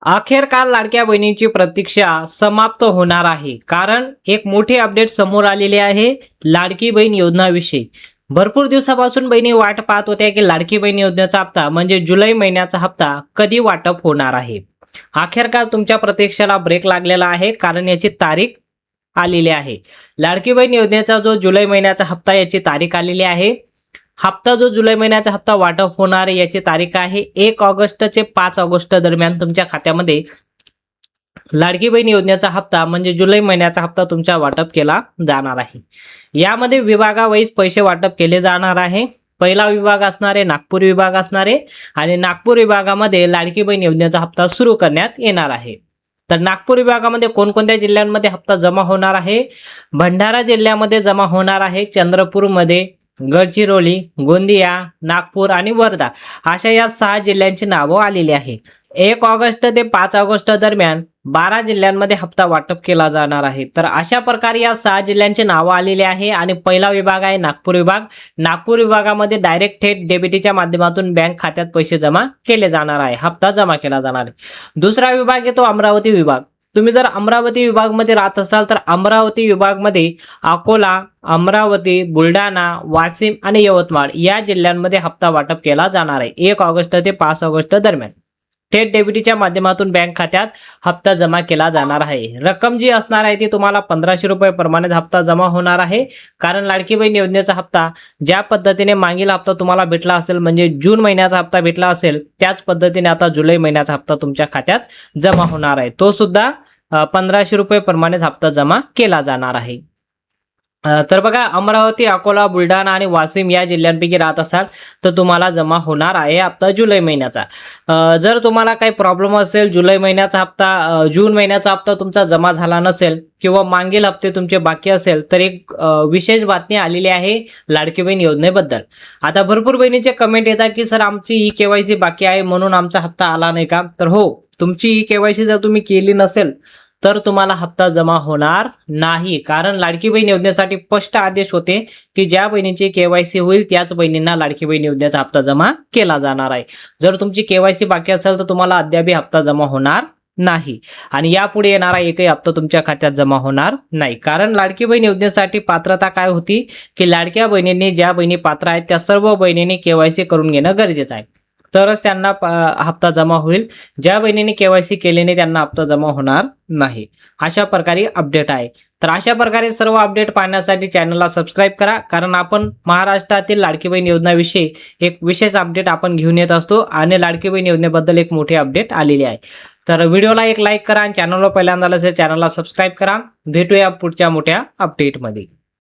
अखेरकार लाडक्या बहिणींची प्रतीक्षा समाप्त होणार आहे, कारण एक मोठी अपडेट समोर आलेली आहे लाडकी बहीण योजनाविषयी. भरपूर दिवसापासून बहिणी वाट पाहत होत्या की लाडकी बहीण योजनेचा हप्ता म्हणजे जुलै महिन्याचा हप्ता कधी वाटप होणार आहे. अखेरकार तुमच्या प्रतीक्षेला ब्रेक लागलेला आहे, कारण याची तारीख आलेली आहे. लाडकी बहीण योजनेचा जो जुलै महिन्याचा हप्ता याची तारीख आलेली आहे. हप्ता जो जुलै महिन्याचा हप्ता वाटप होणार आहे याची तारीख आहे 1 ऑगस्ट ते 5 ऑगस्ट दरम्यान तुमच्या खात्यामध्ये लाडकी बहीण योजनेचा हप्ता म्हणजे जुलै महिन्याचा हप्ता तुमच्या वाटप केला जाणार आहे. यामध्ये विभागावाईज पैसे वाटप केले जाणार आहे. पहिला विभाग असणार आहे नागपूर विभाग असणार आहे आणि नागपूर विभागामध्ये लाडकी बहीण योजनेचा हप्ता सुरू करण्यात येणार आहे. तर नागपूर विभागामध्ये कोणकोणत्या जिल्ह्यांमध्ये हप्ता जमा होणार आहे? भंडारा जिल्ह्यामध्ये जमा होणार आहे, चंद्रपूरमध्ये, गडचिरोली, गोंदिया, नागपूर आणि वर्धा अशा या 6 जिल्ह्यांची नावं आलेली आहे. 1 ऑगस्ट ते 5 ऑगस्ट दरम्यान 12 जिल्ह्यांमध्ये हप्ता वाटप केला जाणार आहे. तर अशा प्रकारे या 6 जिल्ह्यांची नावं आलेली आहे आणि पहिला विभाग आहे नागपूर विभाग. नागपूर विभागामध्ये डायरेक्ट थेट डेबिटीच्या माध्यमातून बँक खात्यात पैसे जमा केले जाणार आहे, हप्ता जमा केला जाणार आहे. दुसरा विभाग येतो अमरावती विभाग. तुम्ही जर अमरावती विभागमध्ये राहत असाल तर अमरावती विभागमध्ये अकोला, अमरावती, बुलढाणा, वाशिम आणि यवतमाळ या जिल्ह्यांमध्ये हप्ता वाटप केला जाणार आहे 1 ऑगस्ट ते 5 ऑगस्ट दरम्यान. थेट डेबिटीच्या माध्यमातून बँक खात्यात हप्ता जमा केला जाणार आहे. रक्कम जी असणार आहे ती तुम्हाला 1500 रुपये प्रमाणे हप्ता जमा होणार आहे, कारण लाडकी बहीण योजनेचा हप्ता ज्या पद्धतीने मागील हप्ता तुम्हाला भेटला असेल म्हणजे जून महिन्याचा हप्ता भेटला असेल त्याच पद्धतीने आता जुलै महिन्याचा हप्ता तुमच्या खात्यात जमा होणार आहे. तो सुद्धा 1500 रुपये प्रमाणे हप्ता जमा केला जाणार आहे. तर बघा, अमरावती, अकोला, बुलढाणा आणि वाशिम या जिल्ह्यांपैकी राहत असाल तर तुम्हाला जमा होणार आहे हप्ता जुलै महिन्याचा. जर तुम्हाला काही प्रॉब्लेम असेल, जुलै महिन्याचा हप्ता जून महिन्याचा हप्ता तुमचा जमा झाला नसेल किंवा मागील हप्ते तुमचे बाकी असेल तर एक विशेष बातमी आलेली आहे लाडकी बहीण योजनेबद्दल. आता भरपूर बहिणीचे कमेंट येतात की सर आमची ही केवायसी बाकी आहे म्हणून आमचा हप्ता आला नाही का? तर हो, तुमची ही केवायसी जर तुम्ही केली नसेल तर तुम्हाला हप्ता जमा होणार नाही, कारण लाडकी बहीण योजनेसाठी स्पष्ट आदेश होते की ज्या बहिणीची केवायसी होईल त्याच बहिणींना लाडकी बहीण योजनेचा हप्ता जमा केला जाणार आहे. जर तुमची केवायसी बाकी असेल तर तुम्हाला अद्याप हप्ता जमा होणार नाही आणि यापुढे येणारा एकही हप्ता तुमच्या खात्यात जमा होणार नाही. कारण लाडकी बहीण योजनेसाठी पात्रता काय होती की लाडक्या बहिणींनी, ज्या बहिणी पात्र आहेत त्या सर्व बहिणींनी केवायसी करून घेणं गरजेचं आहे, तरच त्यांना हप्ता जमा होईल. ज्या बहिणींनी केवायसी केली नाही त्यांना हप्ता जमा होणार नाही. अशा प्रकारे अपडेट आहे. तर अशा प्रकारे सर्व अपडेट पाहण्यासाठी चॅनलला सबस्क्राईब करा, कारण आपण महाराष्ट्रातील लाडकी बहीण योजनेविषयी एक विशेष अपडेट आपण घेऊन येत असतो आणि लाडकी बहीण योजनेबद्दल एक मोठी अपडेट आलेली आहे. तर व्हिडिओला एक लाईक करा आणि चॅनलला पहिल्यांदा असेल चॅनलला सबस्क्राईब करा. भेटूया पुढच्या मोठ्या अपडेटमध्ये.